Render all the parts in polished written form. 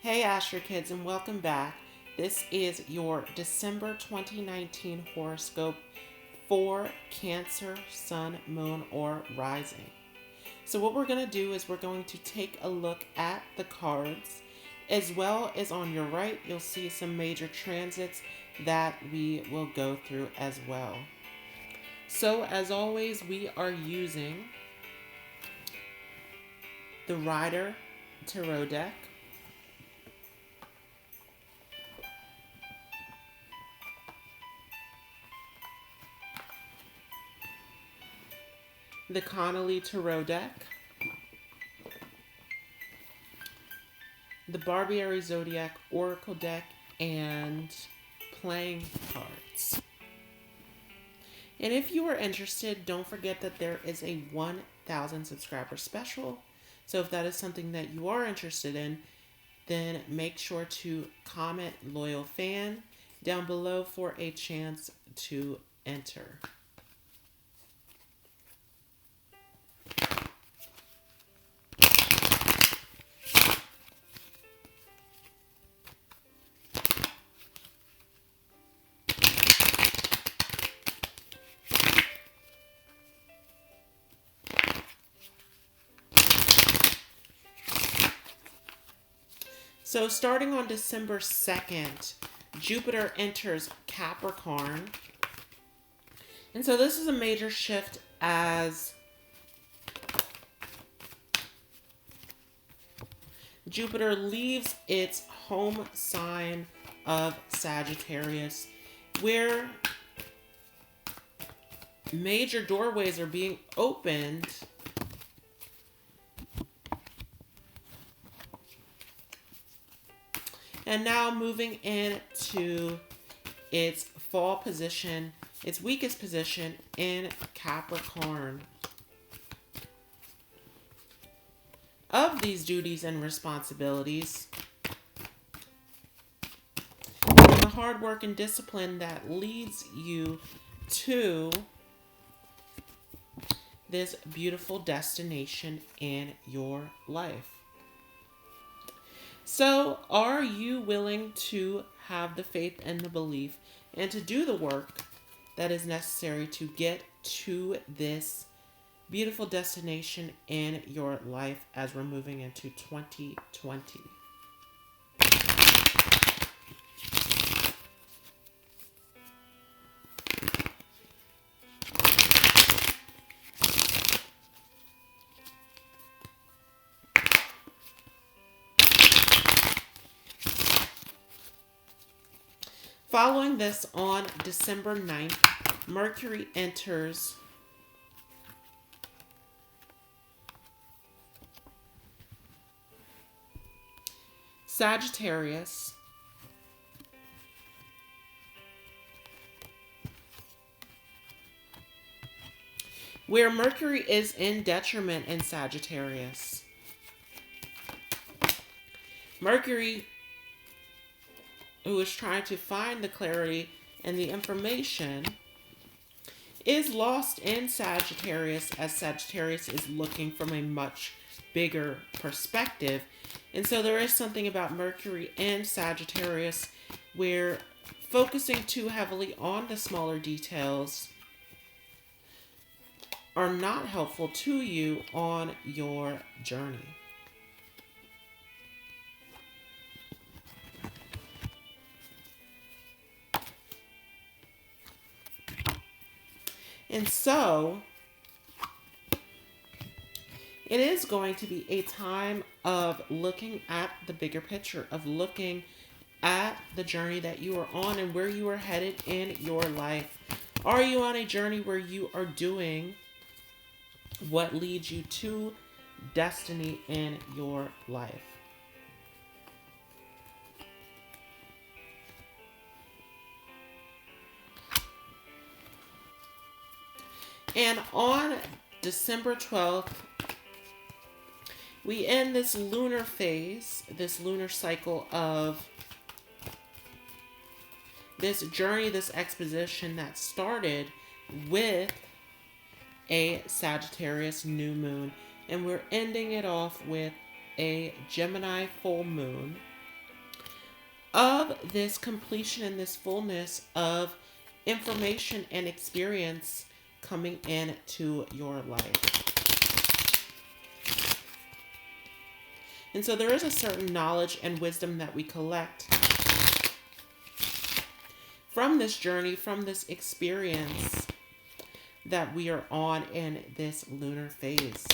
Hey Astro Kids, and welcome back. This is your December 2019 horoscope for Cancer, Sun, Moon, or Rising. So what we're going to do is we're going to take a look at the cards, as well as on your right you'll see some major transits that we will go through as well. So as always, we are using the Rider Tarot deck, the Connolly Tarot deck, the Barbieri Zodiac Oracle deck, and playing cards. And if you are interested, don't forget that there is a 1,000 subscriber special. So if that is something that you are interested in, then make sure to comment loyal fan down below for a chance to enter. So starting on December 2nd, Jupiter enters Capricorn. And so this is a major shift as Jupiter leaves its home sign of Sagittarius, where major doorways are being opened and now moving into its fall position, its weakest position in Capricorn. Of these duties and responsibilities, and the hard work and discipline that leads you to this beautiful destination in your life. So, are you willing to have the faith and the belief and to do the work that is necessary to get to this beautiful destination in your life as we're moving into 2020? Following this, on December 9th, Mercury enters Sagittarius, where Mercury is in detriment in Sagittarius. Mercury, who is trying to find the clarity and the information, is lost in Sagittarius, as Sagittarius is looking from a much bigger perspective. And so there is something about Mercury and Sagittarius where focusing too heavily on the smaller details are not helpful to you on your journey. And so it is going to be a time of looking at the bigger picture, of looking at the journey that you are on and where you are headed in your life. Are you on a journey where you are doing what leads you to destiny in your life? And on December 12th, we end this lunar phase, this lunar cycle of this journey, this exposition that started with a Sagittarius new moon. And we're ending it off with a Gemini full moon. of this completion and this fullness of information and experience coming into your life. And so there is a certain knowledge and wisdom that we collect from this journey, from this experience that we are on in this lunar phase,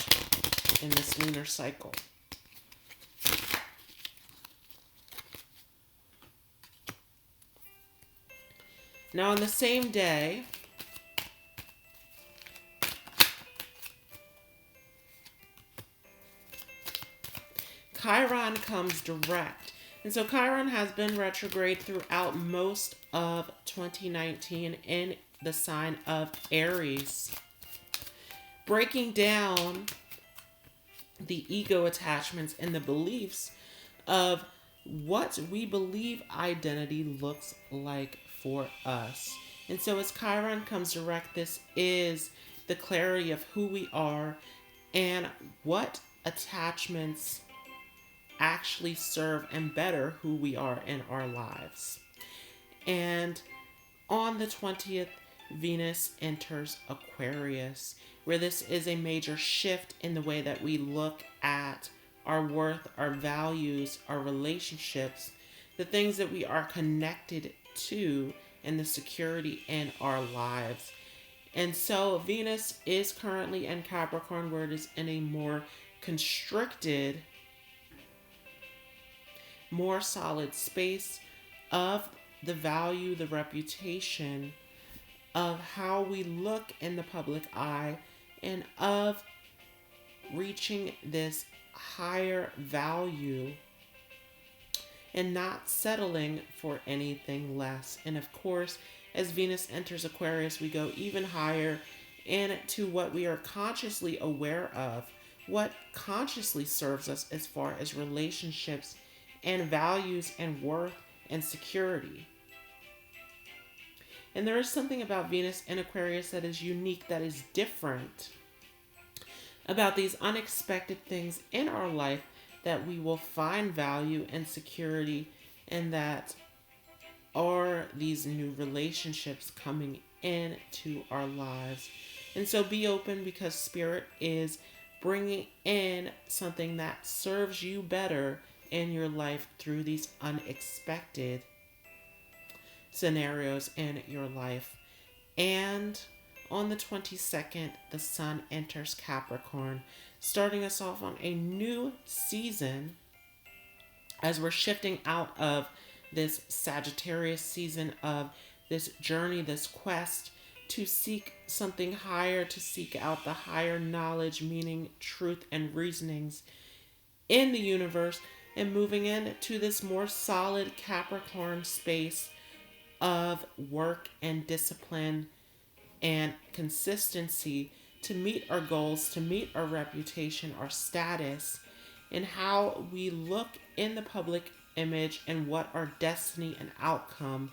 in this lunar cycle. Now, on the same day, Chiron comes direct. And so Chiron has been retrograde throughout most of 2019 in the sign of Aries, breaking down the ego attachments and the beliefs of what we believe identity looks like for us. And so as Chiron comes direct, this is the clarity of who we are and what attachments actually serve and better who we are in our lives. And on the 20th, Venus enters Aquarius, where this is a major shift in the way that we look at our worth, our values, our relationships, the things that we are connected to, and the security in our lives. And so Venus is currently in Capricorn, where it is in a more constricted, more solid space of the value, the reputation of how we look in the public eye, and of reaching this higher value and not settling for anything less. And of course, as Venus enters Aquarius, we go even higher into what we are consciously aware of, what consciously serves us as far as relationships and values and worth and security. And there is something about Venus in Aquarius that is unique, that is different about these unexpected things in our life that we will find value and security, and that are these new relationships coming into our lives. And so be open, because Spirit is bringing in something that serves you better in your life through these unexpected scenarios in your life. And on the 22nd, the Sun enters Capricorn, starting us off on a new season as we're shifting out of this Sagittarius season of this journey, this quest to seek something higher, to seek out the higher knowledge, meaning, truth, and reasonings in the universe, and moving into this more solid Capricorn space of work and discipline and consistency to meet our goals, to meet our reputation, our status, and how we look in the public image, and what our destiny and outcome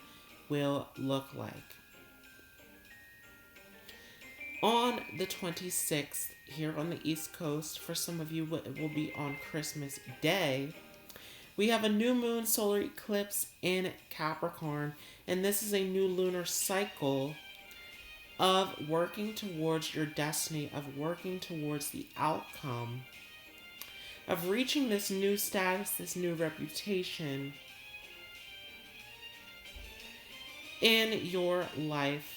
will look like. On the 26th, here on the East Coast, for some of you it will be on Christmas Day, we have a new moon solar eclipse in Capricorn, and this is a new lunar cycle of working towards your destiny, of working towards the outcome, of reaching this new status, this new reputation in your life.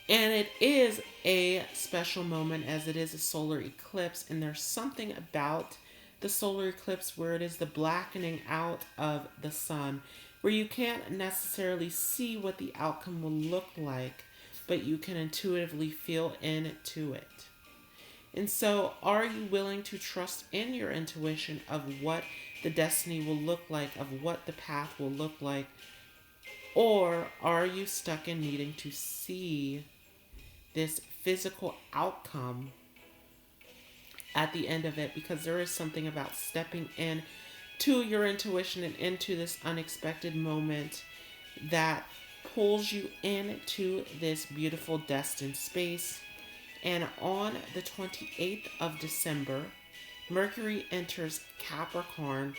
And it is a special moment, as it is a solar eclipse, and there's something about the solar eclipse where it is the blackening out of the sun, where you can't necessarily see what the outcome will look like, but you can intuitively feel into it. And so, are you willing to trust in your intuition of what the destiny will look like, of what the path will look like? Or are you stuck in needing to see this physical outcome at the end of it? Because there is something about stepping in to your intuition and into this unexpected moment that pulls you into this beautiful destined space. And on the 28th of December, Mercury enters Capricorn,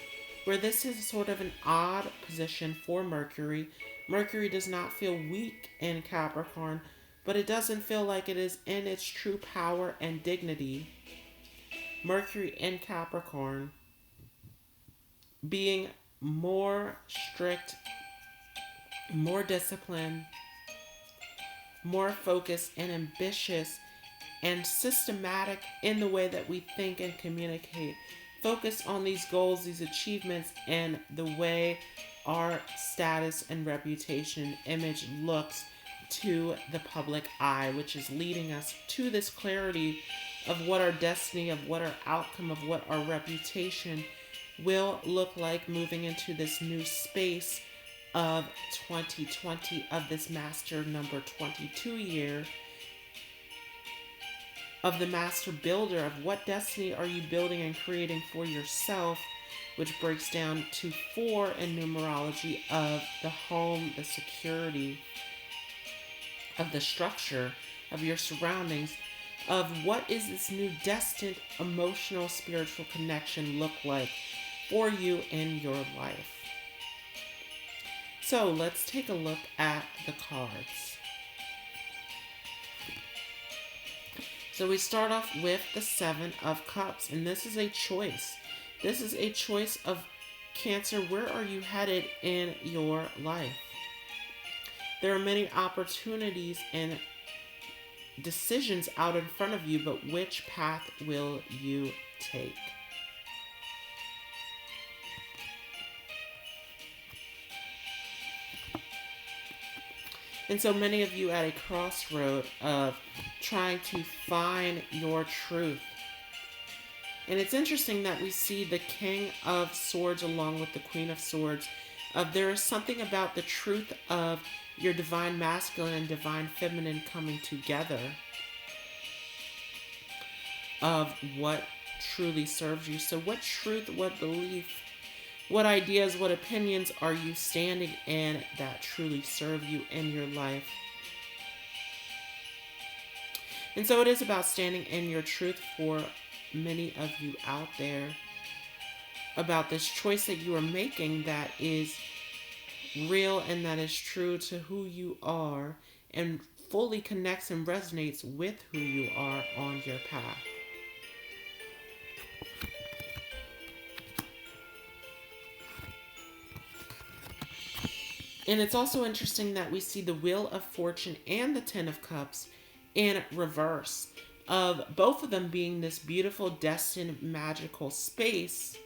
where this is sort of an odd position for Mercury. Mercury does not feel weak in Capricorn, but it doesn't feel like it is in its true power and dignity. Mercury in Capricorn being more strict, more disciplined, more focused and ambitious and systematic in the way that we think and communicate. Focus on these goals, these achievements, and the way our status and reputation image looks to the public eye, which is leading us to this clarity of what our destiny, of what our outcome, of what our reputation will look like moving into this new space of 2020, of this master number 22 year, of the master builder, of what destiny are you building and creating for yourself, which breaks down to 4 in numerology, of the home, the security, of the structure, of your surroundings, of what is this new destined emotional, spiritual connection look like for you in your life. So let's take a look at the cards. So we start off with the 7 of Cups, and this is a choice. This is a choice of Cancer. Where are you headed in your life? There are many opportunities and decisions out in front of you, but which path will you take? And so many of you at a crossroad of trying to find your truth. And it's interesting that we see the King of Swords along with the Queen of Swords. There is something about the truth of your divine masculine and divine feminine coming together, of what truly serves you. So what truth, what belief, what ideas, what opinions are you standing in that truly serve you in your life? And so it is about standing in your truth for many of you out there, about this choice that you are making that is real and that is true to who you are and fully connects and resonates with who you are on your path. And it's also interesting that we see the Wheel of Fortune and the 10 of Cups in reverse, of both of them being this beautiful, destined, magical space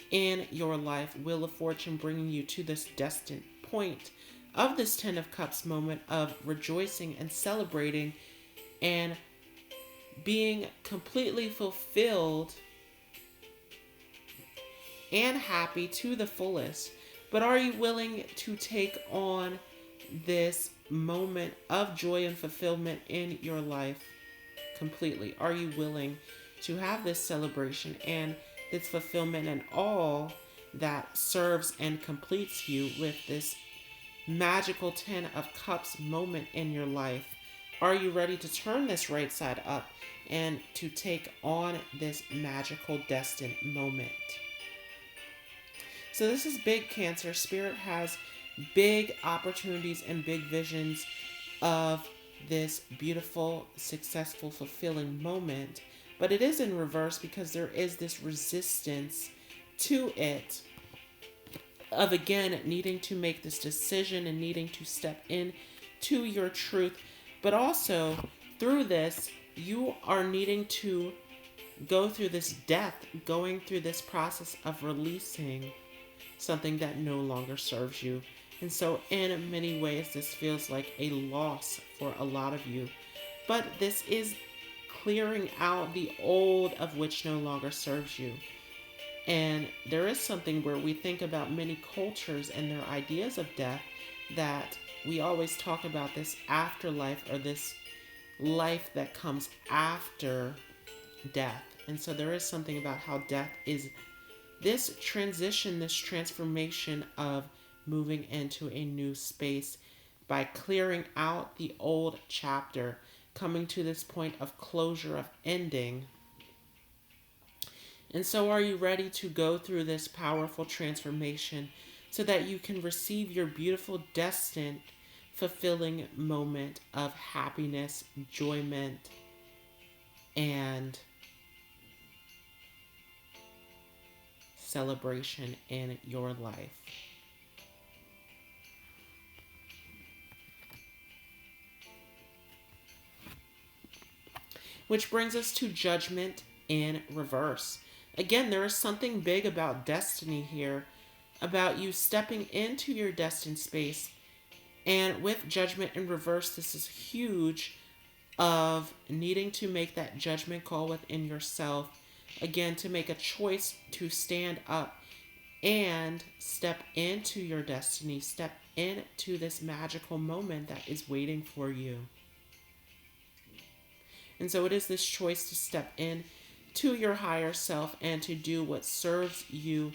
in your life. Wheel of Fortune bringing you to this destined point of this 10 of Cups moment of rejoicing and celebrating and being completely fulfilled and happy to the fullest. But are you willing to take on this moment of joy and fulfillment in your life completely? Are you willing to have this celebration and this fulfillment and all that serves and completes you with this magical 10 of Cups moment in your life? Are you ready to turn this right side up and to take on this magical destined moment? So this is big, Cancer. Spirit has big opportunities and big visions of this beautiful, successful, fulfilling moment. But it is in reverse because there is this resistance to it of, again, needing to make this decision and needing to step in to your truth. But also, through this, you are needing to go through this death, going through this process of releasing something that no longer serves you. And so in many ways, this feels like a loss for a lot of you. But this is clearing out the old of which no longer serves you. And there is something where we think about many cultures and their ideas of death, that we always talk about this afterlife or this life that comes after death. And so there is something about how death is this transition, this transformation of moving into a new space by clearing out the old chapter, coming to this point of closure, of ending. And so are you ready to go through this powerful transformation so that you can receive your beautiful, destined, fulfilling moment of happiness, enjoyment, and celebration in your life? Which brings us to Judgment in reverse. Again, there is something big about destiny here, about you stepping into your destined space. And with Judgment in reverse, this is huge, of needing to make that judgment call within yourself. Again, to make a choice to stand up and step into your destiny, step into this magical moment that is waiting for you. And so it is this choice to step in to your higher self and to do what serves you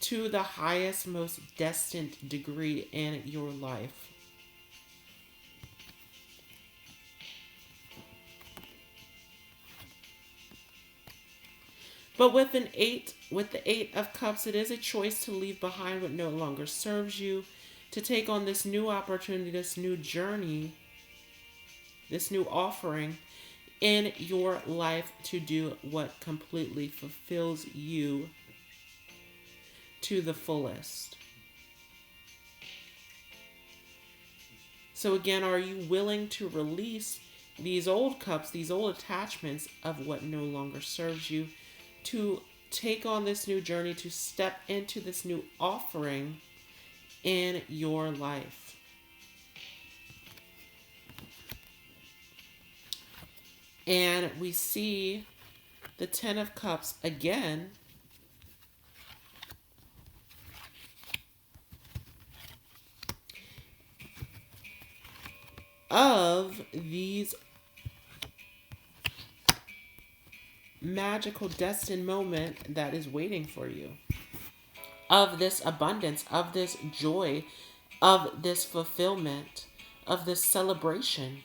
to the highest, most destined degree in your life. But with the Eight of Cups, it is a choice to leave behind what no longer serves you, to take on this new opportunity, this new journey, this new offering in your life, to do what completely fulfills you to the fullest. So again, are you willing to release these old cups, these old attachments of what no longer serves you, to take on this new journey, to step into this new offering in your life? And we see the Ten of Cups again. Of these magical destined moment that is waiting for you. Of this abundance, of this joy, of this fulfillment, of this celebration.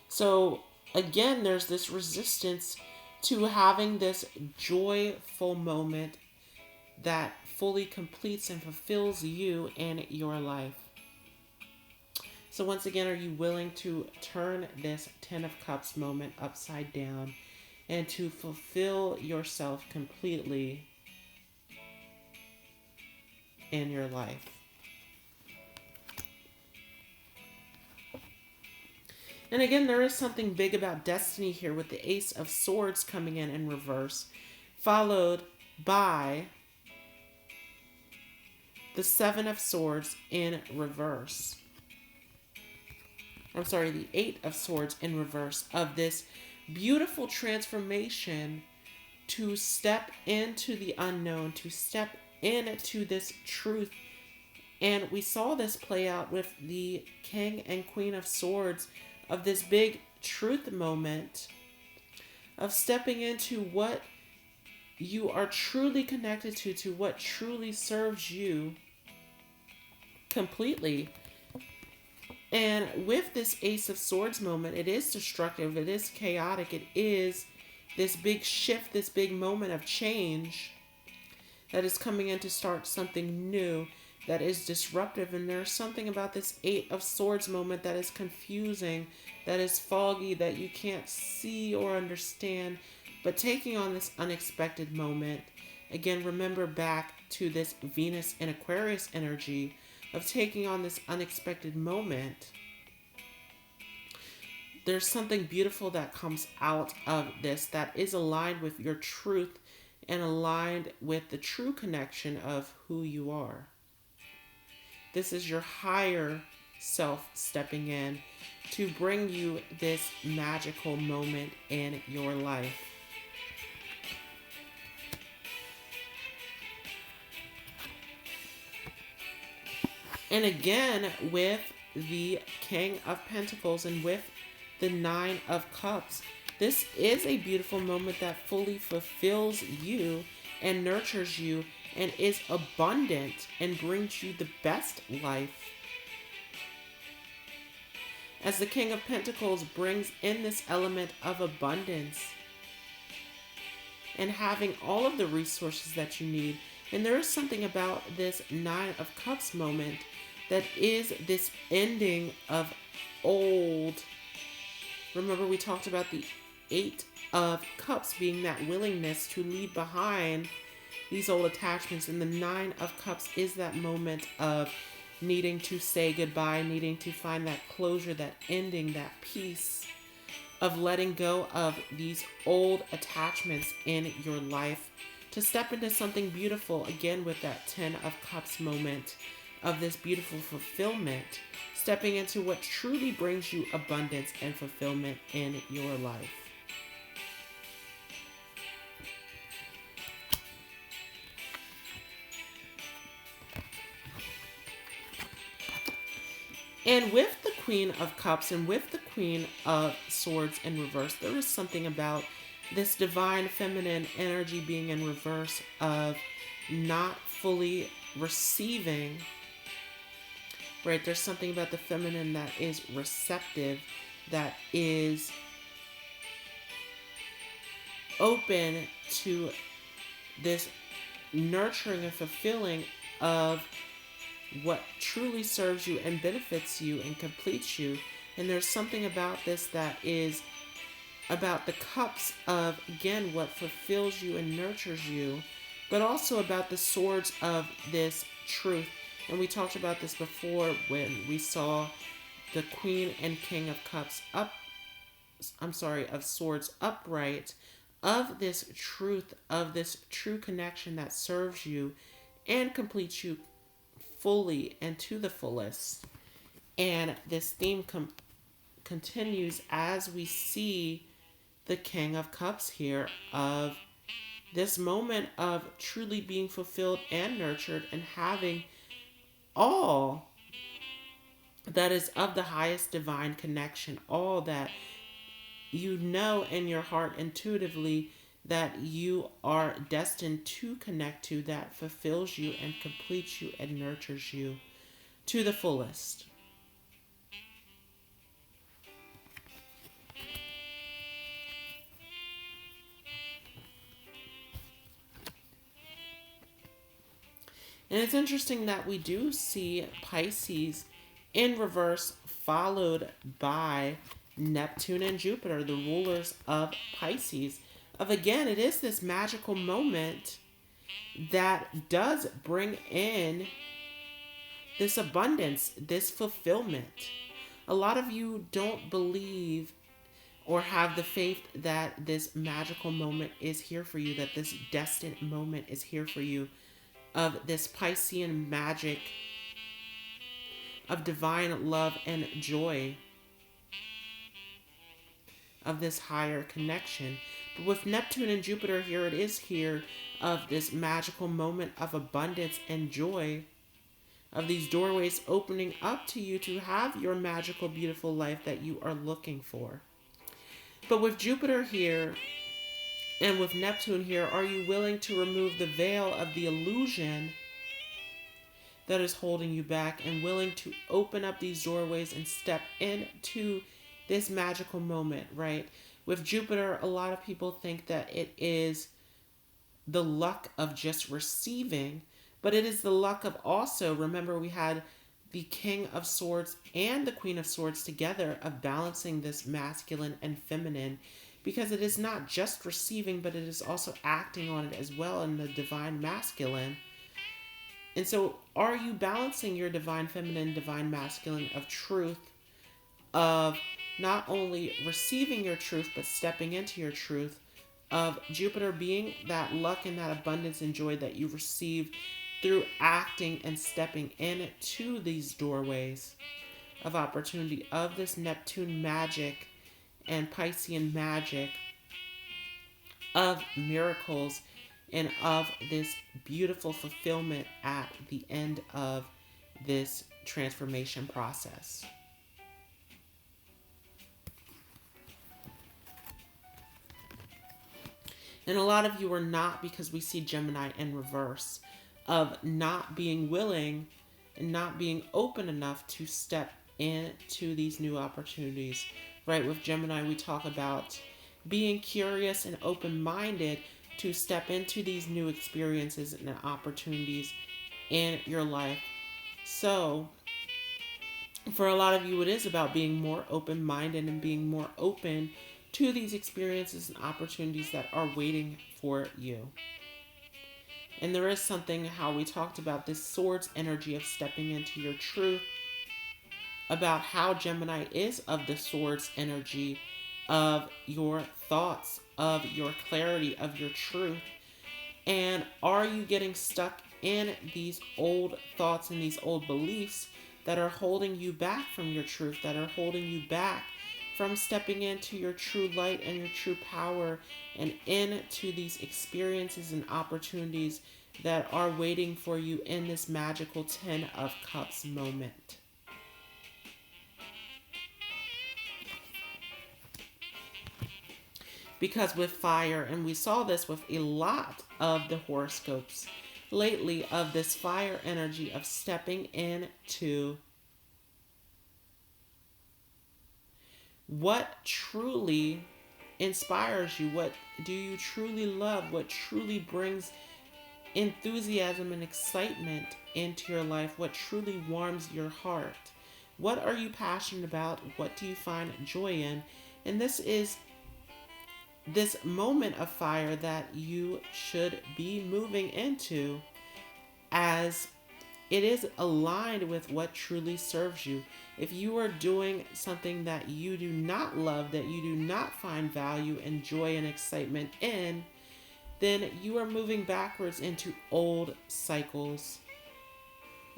So again, there's this resistance to having this joyful moment that fully completes and fulfills you in your life. So once again, are you willing to turn this Ten of Cups moment upside down and to fulfill yourself completely in your life? And again, there is something big about destiny here with the Ace of Swords coming in reverse, followed by the Seven of Swords in reverse. I'm sorry, the Eight of Swords in reverse, of this beautiful transformation to step into the unknown, to step into this truth. And we saw this play out with the King and Queen of Swords, of this big truth moment of stepping into what you are truly connected to what truly serves you completely. And with this Ace of Swords moment, it is destructive, it is chaotic, it is this big shift, this big moment of change that is coming in to start something new, that is disruptive. And there's something about this Eight of Swords moment that is confusing, that is foggy, that you can't see or understand. But taking on this unexpected moment, again, remember back to this Venus and Aquarius energy of taking on this unexpected moment. There's something beautiful that comes out of this that is aligned with your truth and aligned with the true connection of who you are. This is your higher self stepping in to bring you this magical moment in your life. And again, with the King of Pentacles and with the Nine of Cups, this is a beautiful moment that fully fulfills you and nurtures you and is abundant and brings you the best life. As the King of Pentacles brings in this element of abundance and having all of the resources that you need. And there is something about this Nine of Cups moment that is this ending of old. Remember, we talked about the Eight of Cups being that willingness to leave behind these old attachments. And the Nine of Cups is that moment of needing to say goodbye, needing to find that closure, that ending, that peace of letting go of these old attachments in your life to step into something beautiful, again with that Ten of Cups moment of this beautiful fulfillment, stepping into what truly brings you abundance and fulfillment in your life. And with the Queen of Cups and with the Queen of Swords in reverse, there is something about this divine feminine energy being in reverse of not fully receiving, right? There's something about the feminine that is receptive, that is open to this nurturing and fulfilling of what truly serves you and benefits you and completes you. And there's something about this that is about the cups of, again, what fulfills you and nurtures you, but also about the swords of this truth. And we talked about this before when we saw the Queen and King of Cups of Swords upright, of this truth, of this true connection that serves you and completes you fully and to the fullest. And this theme continues as we see the King of Cups here, of this moment of truly being fulfilled and nurtured and having all that is of the highest divine connection, all that you know in your heart intuitively that you are destined to connect to, that fulfills you and completes you and nurtures you to the fullest. And it's interesting that we do see Pisces in reverse, followed by Neptune and Jupiter, the rulers of Pisces. Of, again, it is this magical moment that does bring in this abundance, this fulfillment. A lot of you don't believe or have the faith that this magical moment is here for you, that this destined moment is here for you, of this Piscean magic of divine love and joy, of this higher connection. But with Neptune and Jupiter here, it is here of this magical moment of abundance and joy, of these doorways opening up to you to have your magical, beautiful life that you are looking for. But with Jupiter here and with Neptune here, are you willing to remove the veil of the illusion that is holding you back and willing to open up these doorways and step into this magical moment, right? With Jupiter, a lot of people think that it is the luck of just receiving, but it is the luck of also, remember we had the King of Swords and the Queen of Swords together, of balancing this masculine and feminine, because it is not just receiving, but it is also acting on it as well in the divine masculine. And so are you balancing your divine feminine, divine masculine of truth, of not only receiving your truth, but stepping into your truth, of Jupiter being that luck and that abundance and joy that you receive through acting and stepping into these doorways of opportunity, of this Neptune magic and Piscean magic, of miracles, and of this beautiful fulfillment at the end of this transformation process. And a lot of you are not, because we see Gemini in reverse, of not being willing and not being open enough to step into these new opportunities. Right, with Gemini, we talk about being curious and open-minded, to step into these new experiences and opportunities in your life. So, for a lot of you, it is about being more open-minded and being more open to these experiences and opportunities that are waiting for you. And there is something, how we talked about this swords energy of stepping into your truth, about how Gemini is of the swords energy of your thoughts, of your clarity, of your truth. And are you getting stuck in these old thoughts and these old beliefs that are holding you back from your truth, that are holding you back from stepping into your true light and your true power and into these experiences and opportunities that are waiting for you in this magical 10 of Cups moment? Because with fire, and we saw this with a lot of the horoscopes lately, of this fire energy of stepping into what truly inspires you, what do you truly love, what truly brings enthusiasm and excitement into your life, what truly warms your heart. What are you passionate about? What do you find joy in? And this is this moment of fire that you should be moving into, as it is aligned with what truly serves you. If you are doing something that you do not love, that you do not find value and joy and excitement in, then you are moving backwards into old cycles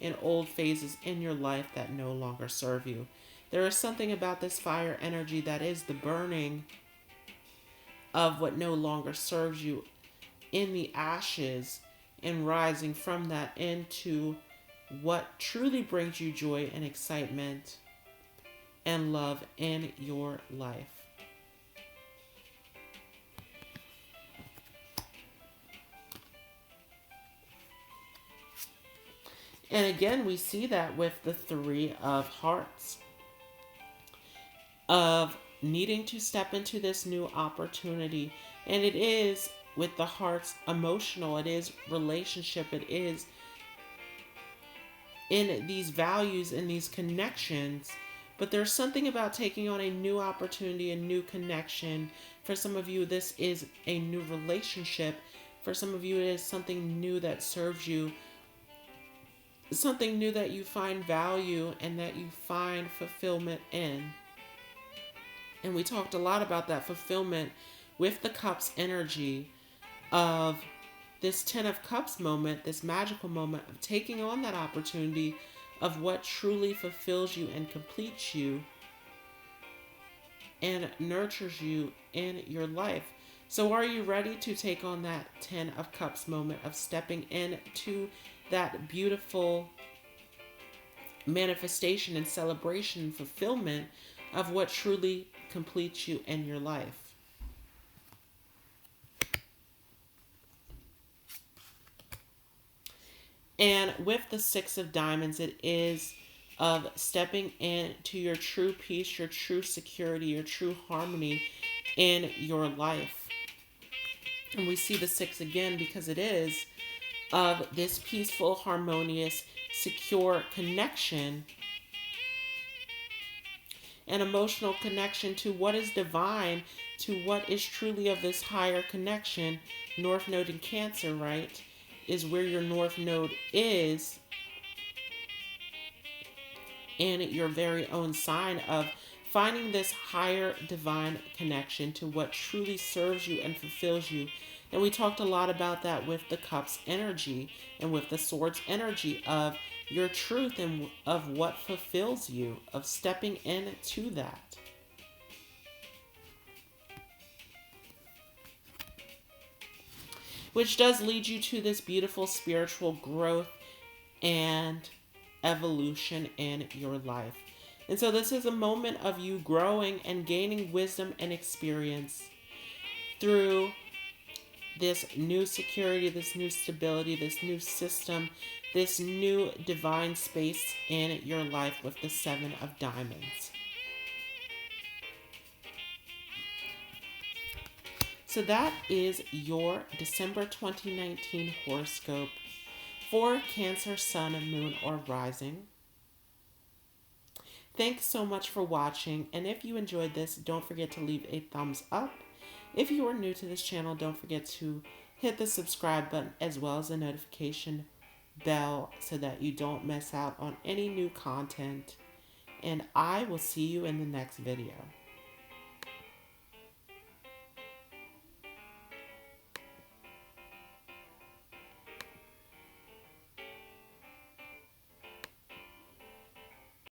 and old phases in your life that no longer serve you. There is something about this fire energy that is the burning of what no longer serves you in the ashes, and rising from that into what truly brings you joy and excitement and love in your life. And again, we see that with the Three of Hearts, of needing to step into this new opportunity. And it is with the hearts emotional, it is relationship, it is in these values and these connections. But there's something about taking on a new opportunity, a new connection. For some of you, this is a new relationship. For some of you, it is something new that serves you, something new that you find value and that you find fulfillment in. And we talked a lot about that fulfillment with the Cups energy of this 10 of Cups moment, this magical moment of taking on that opportunity of what truly fulfills you and completes you and nurtures you in your life. So are you ready to take on that 10 of Cups moment of stepping into that beautiful manifestation and celebration and fulfillment of what truly completes you in your life? And with the Six of Diamonds, it is of stepping into your true peace, your true security, your true harmony in your life. And we see the six again because it is of this peaceful, harmonious, secure connection, an emotional connection to what is divine, to what is truly of this higher connection. North Node in Cancer, right, is where your North Node is in your very own sign, of finding this higher divine connection to what truly serves you and fulfills you. And we talked a lot about that with the Cups energy and with the Swords energy of your truth and of what fulfills you, of stepping into that. Which does lead you to this beautiful spiritual growth and evolution in your life. And so this is a moment of you growing and gaining wisdom and experience through this new security, this new stability, this new system, this new divine space in your life with the Seven of Diamonds. So that is your December 2019 horoscope for Cancer, Sun, Moon, or Rising. Thanks so much for watching, and if you enjoyed this, don't forget to leave a thumbs up. If you are new to this channel, don't forget to hit the subscribe button as well as the notification bell so that you don't miss out on any new content. And I will see you in the next video.